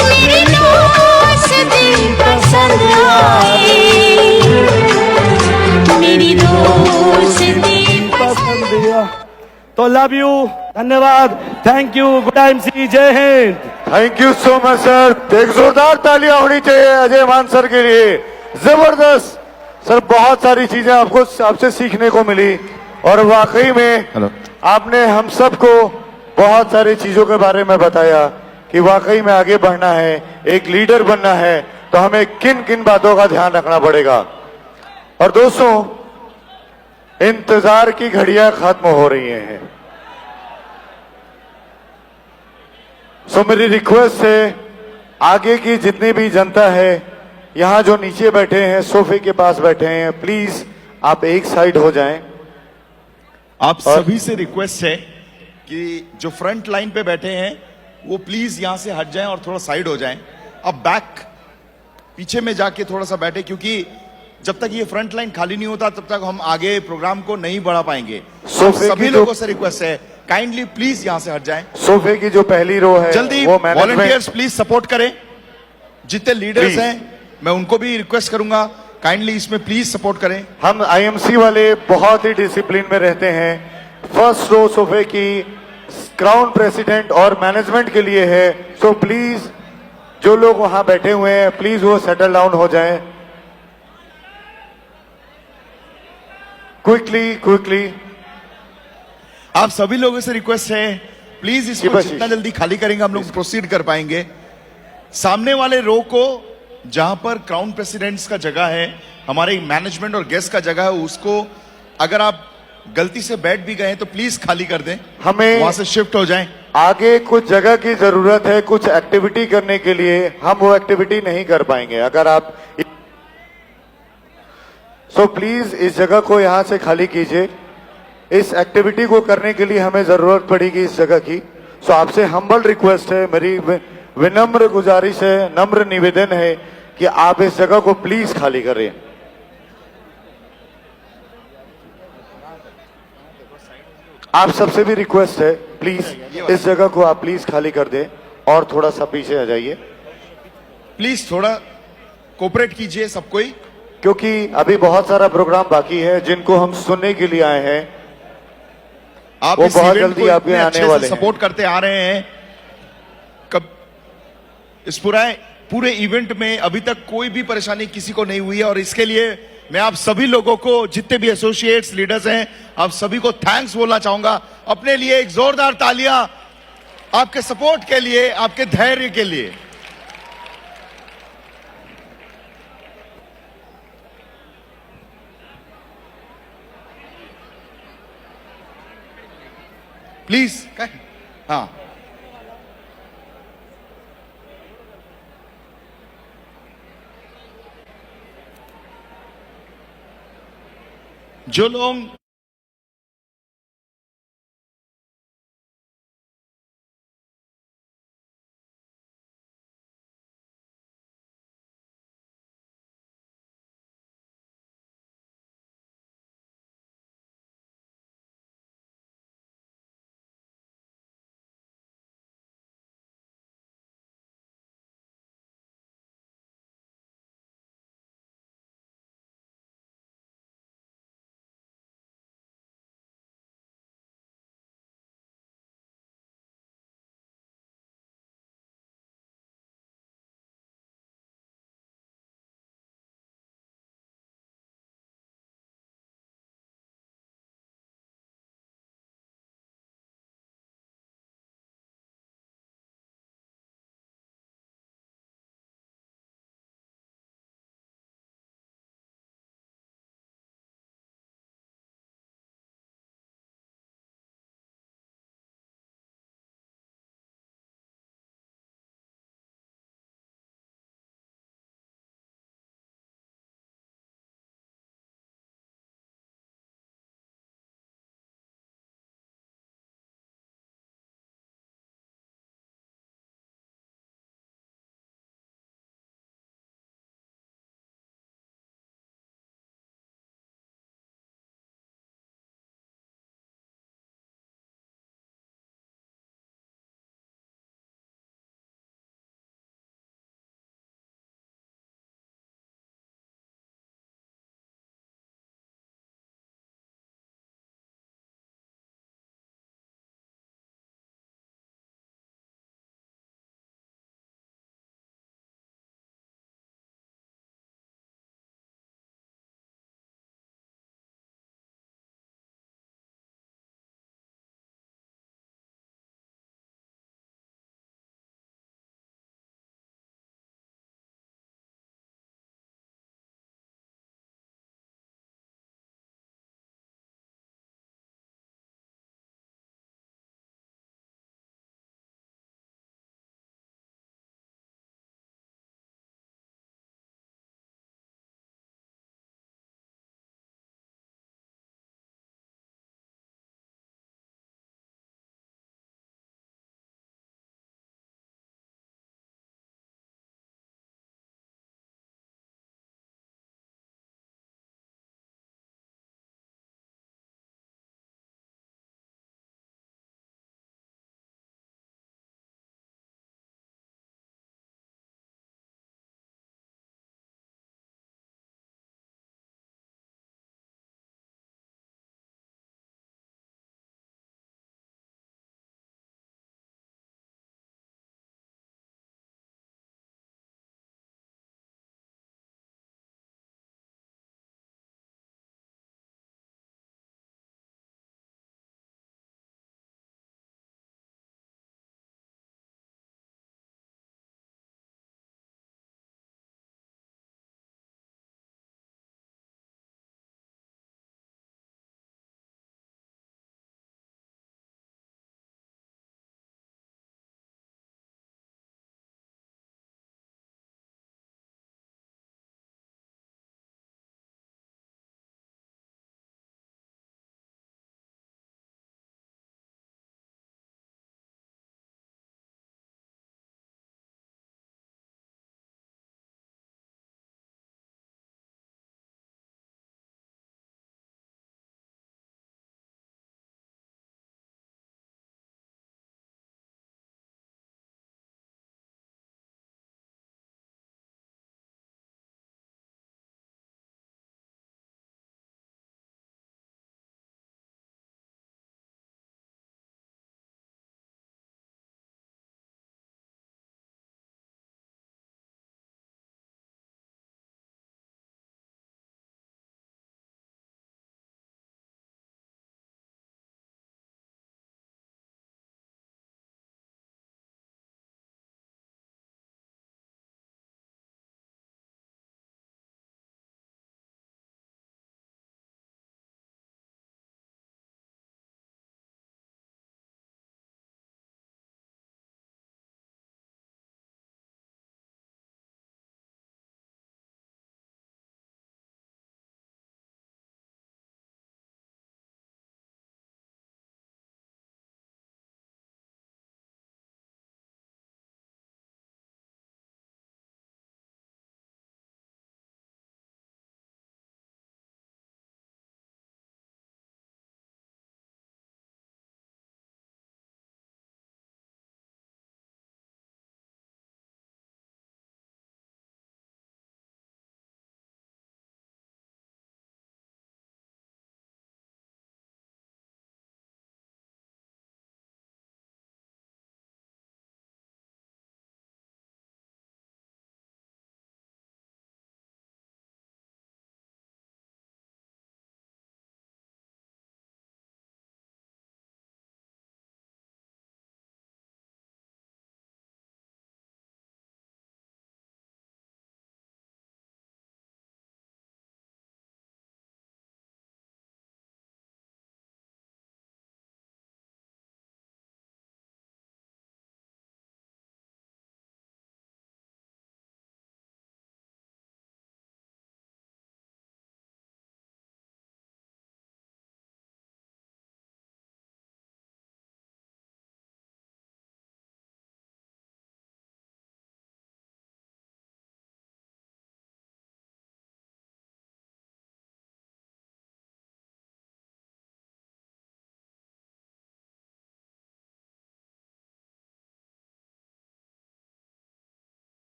मेरी दोस्ती पसंद आए, मेरी दोस्ती पसंद। तो लव यू, धन्यवाद, थैंक यू, गुड टाइम सी, जय Hind. Thank you so much sir. एक जोरदार तालियां होनी चाहिए अजय मान सर के लिए। जबरदस्त सर, बहुत सारी चीजें आपसे सीखने को मिली, और वाकई में आपने हम सबको बहुत सारी चीजों के बारे में बताया कि वाकई में आगे बढ़ना है, एक लीडर बनना है, तो हमें किन किन बातों का ध्यान रखना पड़ेगा। और दोस्तों, इंतजार की घड़ियां खत्म हो रही हैं। सो मेरी रिक्वेस्ट है, आगे की जितनी भी जनता है, यहां जो नीचे बैठे हैं, सोफे के पास बैठे हैं, प्लीज आप एक साइड हो जाएं। आप सभी से रिक्वेस्ट है कि जो फ्रंट लाइन पे बैठे हैं वो प्लीज यहां से हट जाएं और थोड़ा साइड हो जाएं। अब बैक पीछे में जाके थोड़ा सा बैठे, क्योंकि जब तक ये फ्रंट लाइन खाली नहीं होता तब तक हम आगे प्रोग्राम को नहीं बढ़ा पाएंगे। सभी लोगों से रिक्वेस्ट है, काइंडली प्लीज यहां से हट जाएं। सोफे की जो पहली रो है, जल्दी वो वॉलंटियर्स प्लीज सपोर्ट करें। जितने लीडर्स हैं मैं उनको भी रिक्वेस्ट करूंगा, काइंडली इसमें प्लीज सपोर्ट करें। हम आईएमसी वाले बहुत ही डिसिप्लिन में रहते हैं। फर्स्ट रो सोफे की क्राउन प्रेसिडेंट और मैनेजमेंट के लिए है, सो प्लीज जो लोग वहां बैठे हुए हैं, प्लीज वो सेटल डाउन हो जाएं। क्विकली आप सभी लोगों से रिक्वेस्ट है, प्लीज इसको शिवाशीष। जितना जल्दी खाली करेंगे हम लोग प्रोसीड कर पाएंगे। सामने वाले रो को जहां पर क्राउन प्रेसिडेंट्स का जगह है, हमारे मैनेजमेंट और गेस्ट का जगह है, उसको अगर आप गलती से बैठ भी गए हैं तो प्लीज खाली कर दें, हमें वहां से शिफ्ट हो जाएं। आगे कुछ जगह की जरूरत है कुछ एक्टिविटी करने के लिए, हम वो एक्टिविटी नहीं कर पाएंगे अगर आप सो प्लीज इस जगह को यहां से खाली कीजिए। इस एक्टिविटी को करने के लिए हमें जरूरत पड़ेगी इस जगह की। सो आपसे हम्बल रिक्वेस्ट है, मेरी विनम्र गुजारिश है, नम्र निवेदन है कि आप इस जगह को प्लीज खाली करें। आप सबसे भी रिक्वेस्ट है, प्लीज इस जगह को आप प्लीज खाली कर दें और थोड़ा सा पीछे आ जाइए, प्लीज थोड़ा कोऑपरेट कीजिए सब कोई, क्योंकि अभी बहुत सारा प्रोग्राम बाकी है जिनको हम सुनने के लिए आए हैं। आप वो इस बहुत इवेंट जल्दी को आपके इतने आने अच्छे से वाले हैं। सपोर्ट करते आ रहे हैं। कब इस पूरे इवेंट में अभी तक कोई भी परेशानी किसी को नहीं हुई है, और इसके लिए मैं आप सभी लोगों को, जितने भी एसोसिएट्स लीडर्स हैं, आप सभी को थैंक्स बोलना चाहूंगा। अपने लिए एक जोरदार तालियां आपके सपोर्ट के लिए, आपके धैर्य के लिए। प्लीज हाँ, जो लोग